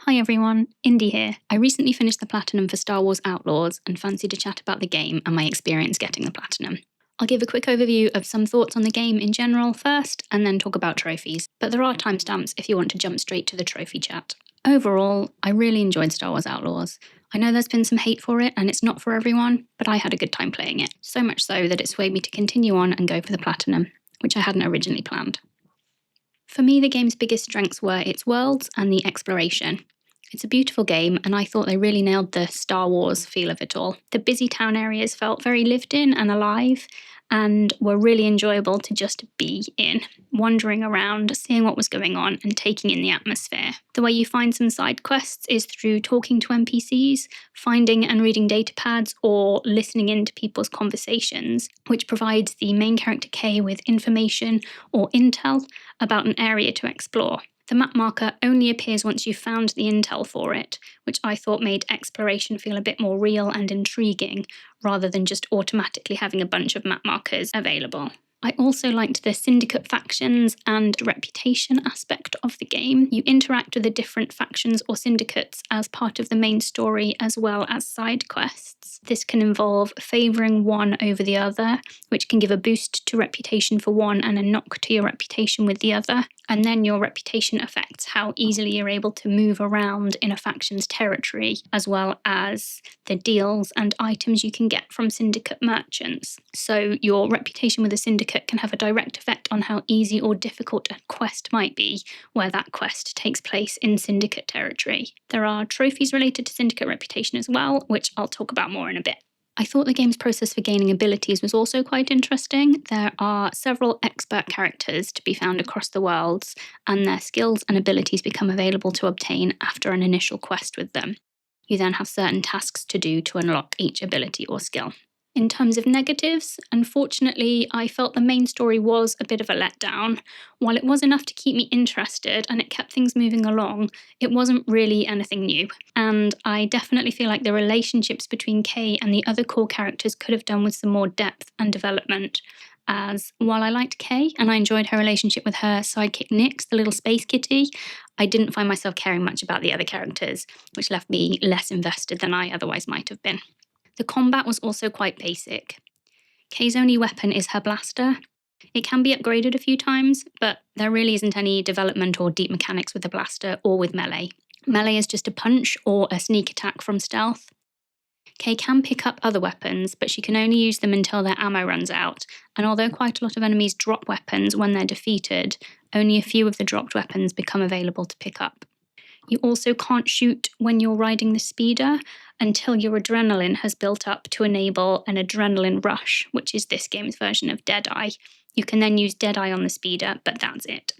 Hi everyone, Indy here. I recently finished the Platinum for Star Wars Outlaws and fancied to chat about the game and my experience getting the Platinum. I'll give a quick overview of some thoughts on the game in general first, and then talk about trophies, but there are timestamps if you want to jump straight to the trophy chat. Overall, I really enjoyed Star Wars Outlaws. I know there's been some hate for it and it's not for everyone, but I had a good time playing it, so much so that it swayed me to continue on and go for the Platinum, which I hadn't originally planned. For me, the game's biggest strengths were its worlds and the exploration. It's a beautiful game, and I thought they really nailed the Star Wars feel of it all. The busy town areas felt very lived in and alive, and were really enjoyable to just be in, wandering around, seeing what was going on, and taking in the atmosphere. The way you find some side quests is through talking to NPCs, finding and reading data pads, or listening in to people's conversations, which provides the main character Kay with information or intel about an area to explore. The map marker only appears once you've found the intel for it, which I thought made exploration feel a bit more real and intriguing, rather than just automatically having a bunch of map markers available. I also liked the syndicate factions and reputation aspect of the game. You interact with the different factions or syndicates as part of the main story as well as side quests. This can involve favouring one over the other, which can give a boost to reputation for one and a knock to your reputation with the other. And then your reputation affects how easily you're able to move around in a faction's territory, as well as the deals and items you can get from syndicate merchants. So your reputation with a syndicate can have a direct effect on how easy or difficult a quest might be, where that quest takes place in syndicate territory. There are trophies related to syndicate reputation as well, which I'll talk about more in a bit. I thought the game's process for gaining abilities was also quite interesting. There are several expert characters to be found across the worlds, and their skills and abilities become available to obtain after an initial quest with them. You then have certain tasks to do to unlock each ability or skill. In terms of negatives, unfortunately, I felt the main story was a bit of a letdown. While it was enough to keep me interested and it kept things moving along, it wasn't really anything new. And I definitely feel like the relationships between Kay and the other core characters could have done with some more depth and development. As while I liked Kay and I enjoyed her relationship with her sidekick Nix, the little space kitty, I didn't find myself caring much about the other characters, which left me less invested than I otherwise might have been. The combat was also quite basic. Kay's only weapon is her blaster. It can be upgraded a few times, but there really isn't any development or deep mechanics with the blaster or with melee. Melee is just a punch or a sneak attack from stealth. Kay can pick up other weapons, but she can only use them until their ammo runs out, and although quite a lot of enemies drop weapons when they're defeated, only a few of the dropped weapons become available to pick up. You also can't shoot when you're riding the speeder until your adrenaline has built up to enable an adrenaline rush, which is this game's version of Deadeye. You can then use Deadeye on the speeder, but that's it.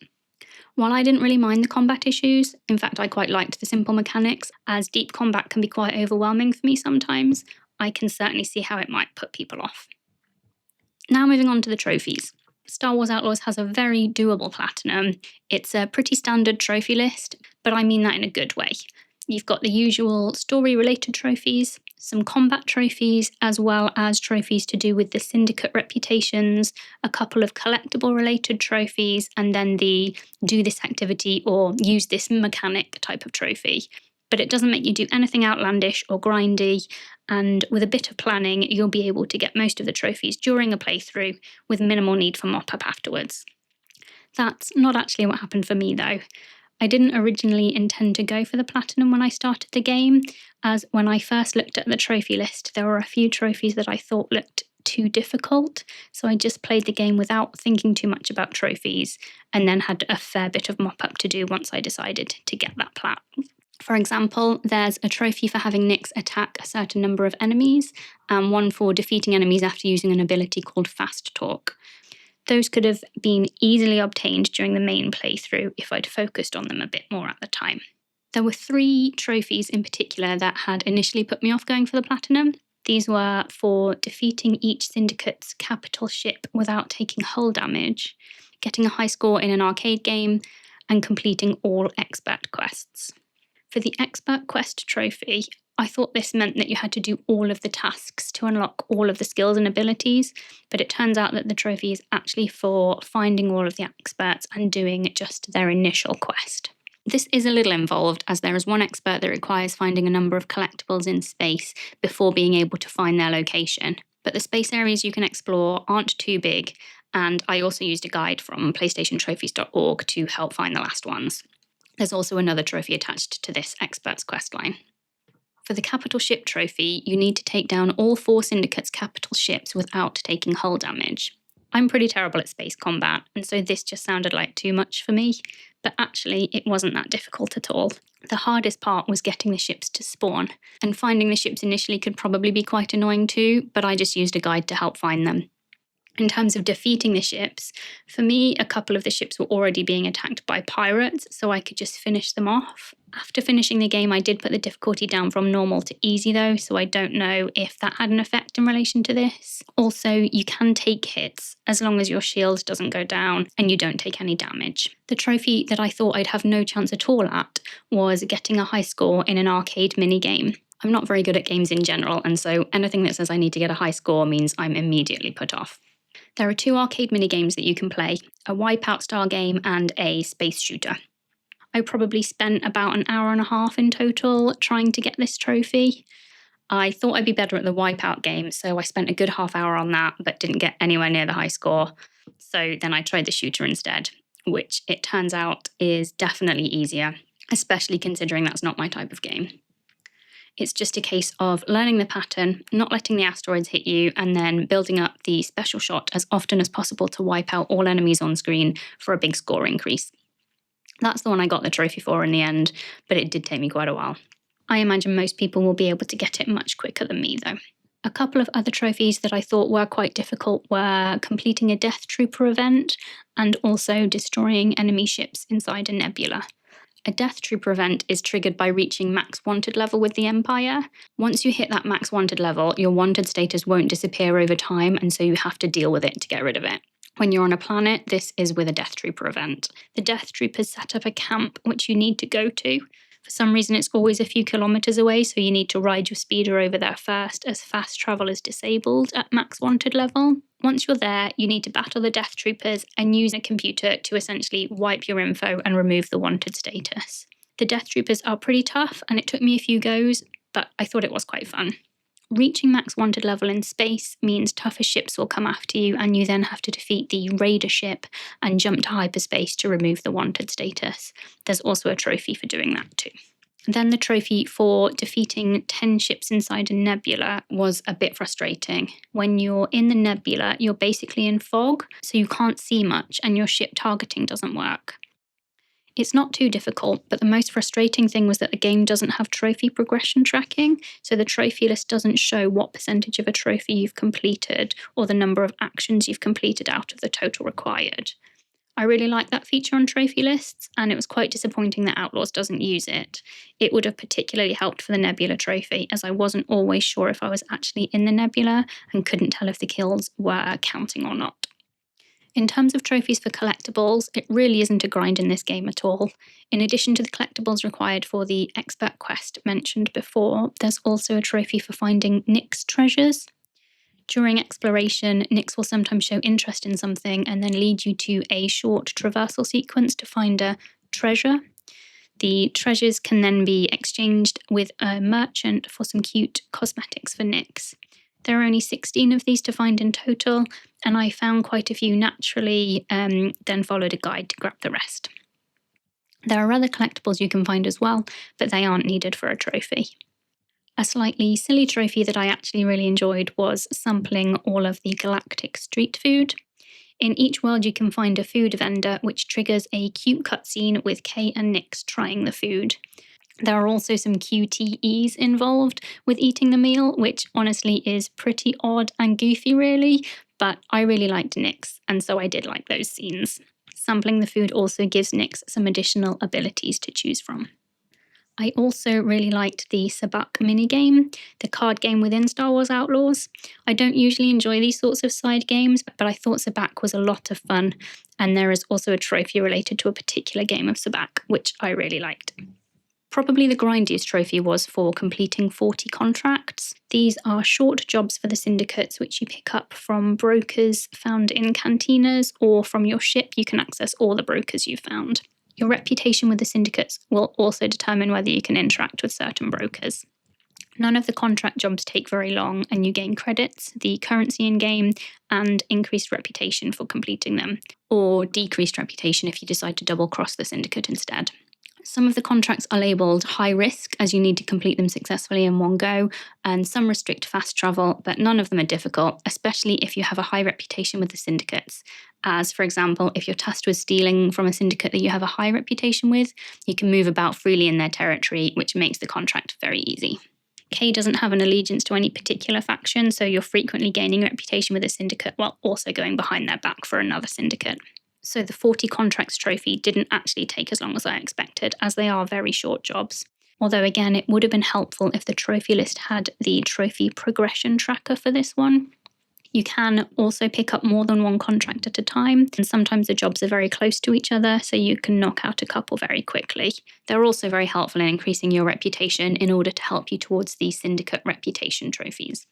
While I didn't really mind the combat issues, in fact I quite liked the simple mechanics, as deep combat can be quite overwhelming for me sometimes, I can certainly see how it might put people off. Now moving on to the trophies. Star Wars Outlaws has a very doable platinum. It's a pretty standard trophy list, but I mean that in a good way. You've got the usual story-related trophies, some combat trophies, as well as trophies to do with the syndicate reputations, a couple of collectible-related trophies, and then the do this activity or use this mechanic type of trophy. But it doesn't make you do anything outlandish or grindy, and with a bit of planning, you'll be able to get most of the trophies during a playthrough with minimal need for mop-up afterwards. That's not actually what happened for me though. I didn't originally intend to go for the platinum when I started the game, as when I first looked at the trophy list, there were a few trophies that I thought looked too difficult, so I just played the game without thinking too much about trophies, and then had a fair bit of mop-up to do once I decided to get that plat. For example, there's a trophy for having Nix attack a certain number of enemies, and one for defeating enemies after using an ability called Fast Talk. Those could have been easily obtained during the main playthrough if I'd focused on them a bit more at the time. There were 3 trophies in particular that had initially put me off going for the platinum. These were for defeating each syndicate's capital ship without taking hull damage, getting a high score in an arcade game, and completing all expert quests. For the Expert Quest trophy, I thought this meant that you had to do all of the tasks to unlock all of the skills and abilities, but it turns out that the trophy is actually for finding all of the experts and doing just their initial quest. This is a little involved, as there is one expert that requires finding a number of collectibles in space before being able to find their location. But the space areas you can explore aren't too big, and I also used a guide from PlayStationTrophies.org to help find the last ones. There's also another trophy attached to this expert's questline. For the capital ship trophy, you need to take down all 4 Syndicate's capital ships without taking hull damage. I'm pretty terrible at space combat, and so this just sounded like too much for me, but actually it wasn't that difficult at all. The hardest part was getting the ships to spawn, and finding the ships initially could probably be quite annoying too, but I just used a guide to help find them. In terms of defeating the ships, for me, a couple of the ships were already being attacked by pirates, so I could just finish them off. After finishing the game, I did put the difficulty down from normal to easy though, so I don't know if that had an effect in relation to this. Also, you can take hits as long as your shield doesn't go down and you don't take any damage. The trophy that I thought I'd have no chance at all at was getting a high score in an arcade mini-game. I'm not very good at games in general, and so anything that says I need to get a high score means I'm immediately put off. There are 2 arcade minigames that you can play, a Wipeout style game and a space shooter. I probably spent about an hour and a half in total trying to get this trophy. I thought I'd be better at the Wipeout game, so I spent a good half hour on that, but didn't get anywhere near the high score. So then I tried the shooter instead, which it turns out is definitely easier, especially considering that's not my type of game. It's just a case of learning the pattern, not letting the asteroids hit you, and then building up the special shot as often as possible to wipe out all enemies on screen for a big score increase. That's the one I got the trophy for in the end, but it did take me quite a while. I imagine most people will be able to get it much quicker than me, though. A couple of other trophies that I thought were quite difficult were completing a Death Trooper event and also destroying enemy ships inside a nebula. A Death Trooper event is triggered by reaching max wanted level with the Empire. Once you hit that max wanted level, your wanted status won't disappear over time, and so you have to deal with it to get rid of it. When you're on a planet, this is with a Death Trooper event. The Death Troopers set up a camp which you need to go to. For some reason, it's always a few kilometers away, so you need to ride your speeder over there first, as fast travel is disabled at max wanted level. Once you're there, you need to battle the Death Troopers and use a computer to essentially wipe your info and remove the wanted status. The Death Troopers are pretty tough, and it took me a few goes, but I thought it was quite fun. Reaching max wanted level in space means tougher ships will come after you, and you then have to defeat the Raider ship and jump to hyperspace to remove the wanted status. There's also a trophy for doing that too. Then the trophy for defeating 10 ships inside a nebula was a bit frustrating. When you're in the nebula, you're basically in fog, so you can't see much and your ship targeting doesn't work. It's not too difficult, but the most frustrating thing was that the game doesn't have trophy progression tracking, so the trophy list doesn't show what percentage of a trophy you've completed or the number of actions you've completed out of the total required. I really like that feature on trophy lists, and it was quite disappointing that Outlaws doesn't use it. It would have particularly helped for the Nebula trophy, as I wasn't always sure if I was actually in the Nebula and couldn't tell if the kills were counting or not. In terms of trophies for collectibles, it really isn't a grind in this game at all. In addition to the collectibles required for the expert quest mentioned before, there's also a trophy for finding Nyx treasures. During exploration, Nyx will sometimes show interest in something and then lead you to a short traversal sequence to find a treasure. The treasures can then be exchanged with a merchant for some cute cosmetics for Nyx. There are only 16 of these to find in total, and I found quite a few naturally, then followed a guide to grab the rest. There are other collectibles you can find as well, but they aren't needed for a trophy. A slightly silly trophy that I actually really enjoyed was sampling all of the galactic street food. In each world you can find a food vendor which triggers a cute cutscene with Kay and Nyx trying the food. There are also some QTEs involved with eating the meal, which honestly is pretty odd and goofy really, but I really liked Nyx, and so I did like those scenes. Sampling the food also gives Nyx some additional abilities to choose from. I also really liked the Sabacc minigame, the card game within Star Wars Outlaws. I don't usually enjoy these sorts of side games, but I thought Sabacc was a lot of fun, and there is also a trophy related to a particular game of Sabacc, which I really liked. Probably the grindiest trophy was for completing 40 contracts. These are short jobs for the syndicates which you pick up from brokers found in cantinas, or from your ship you can access all the brokers you found. Your reputation with the syndicates will also determine whether you can interact with certain brokers. None of the contract jobs take very long, and you gain credits, the currency in game, and increased reputation for completing them, or decreased reputation if you decide to double cross the syndicate instead. Some of the contracts are labelled high risk, as you need to complete them successfully in one go, and some restrict fast travel, but none of them are difficult, especially if you have a high reputation with the syndicates. As, for example, if you're tasked with stealing from a syndicate that you have a high reputation with, you can move about freely in their territory, which makes the contract very easy. K doesn't have an allegiance to any particular faction, so you're frequently gaining reputation with a syndicate while also going behind their back for another syndicate. So the 40 contracts trophy didn't actually take as long as I expected, as they are very short jobs. Although again, it would have been helpful if the trophy list had the trophy progression tracker for this one. You can also pick up more than one contract at a time, and sometimes the jobs are very close to each other, so you can knock out a couple very quickly. They're also very helpful in increasing your reputation in order to help you towards the syndicate reputation trophies.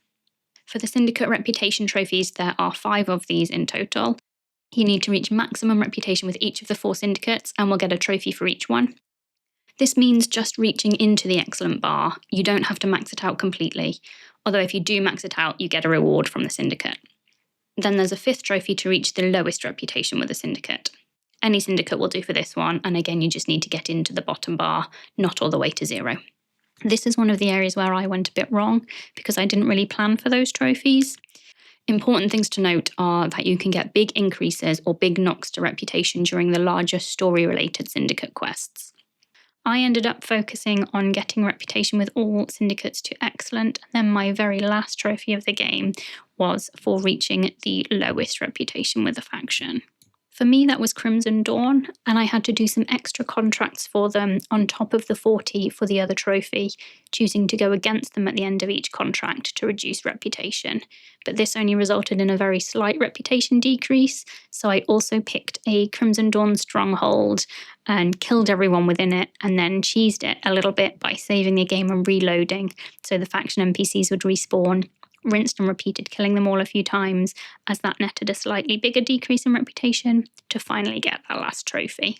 For the syndicate reputation trophies, there are 5 of these in total. You need to reach maximum reputation with each of the 4 syndicates, and we'll get a trophy for each one. This means just reaching into the excellent bar. You don't have to max it out completely, although if you do max it out, you get a reward from the syndicate. Then there's a 5th trophy to reach the lowest reputation with a syndicate. Any syndicate will do for this one, and again, you just need to get into the bottom bar, not all the way to 0. This is one of the areas where I went a bit wrong, because I didn't really plan for those trophies. Important things to note are that you can get big increases or big knocks to reputation during the larger story-related syndicate quests. I ended up focusing on getting reputation with all syndicates to excellent, and then my very last trophy of the game was for reaching the lowest reputation with a faction. For me, that was Crimson Dawn, and I had to do some extra contracts for them on top of the 40 for the other trophy, choosing to go against them at the end of each contract to reduce reputation. But this only resulted in a very slight reputation decrease, so I also picked a Crimson Dawn stronghold and killed everyone within it, and then cheesed it a little bit by saving the game and reloading, so the faction NPCs would respawn. Rinsed and repeated killing them all a few times, as that netted a slightly bigger decrease in reputation to finally get that last trophy.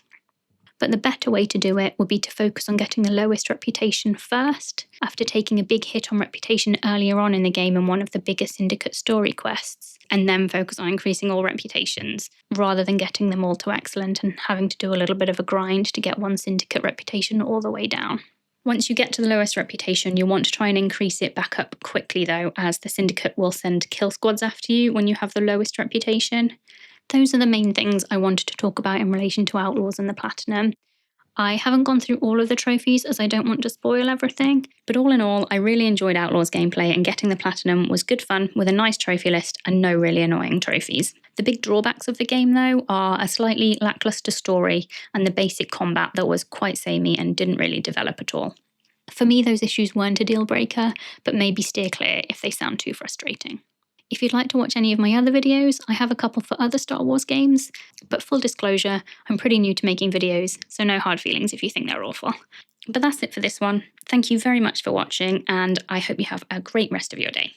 But the better way to do it would be to focus on getting the lowest reputation first, after taking a big hit on reputation earlier on in the game in one of the bigger syndicate story quests, and then focus on increasing all reputations, rather than getting them all to excellent and having to do a little bit of a grind to get one syndicate reputation all the way down. Once you get to the lowest reputation, you want to try and increase it back up quickly though, as the syndicate will send kill squads after you when you have the lowest reputation. Those are the main things I wanted to talk about in relation to Outlaws and the Platinum. I haven't gone through all of the trophies as I don't want to spoil everything, but all in all, I really enjoyed Outlaws gameplay, and getting the Platinum was good fun with a nice trophy list and no really annoying trophies. The big drawbacks of the game though are a slightly lackluster story and the basic combat that was quite samey and didn't really develop at all. For me, those issues weren't a deal breaker, but maybe steer clear if they sound too frustrating. If you'd like to watch any of my other videos, I have a couple for other Star Wars games, but full disclosure, I'm pretty new to making videos, so no hard feelings if you think they're awful. But that's it for this one. Thank you very much for watching, and I hope you have a great rest of your day.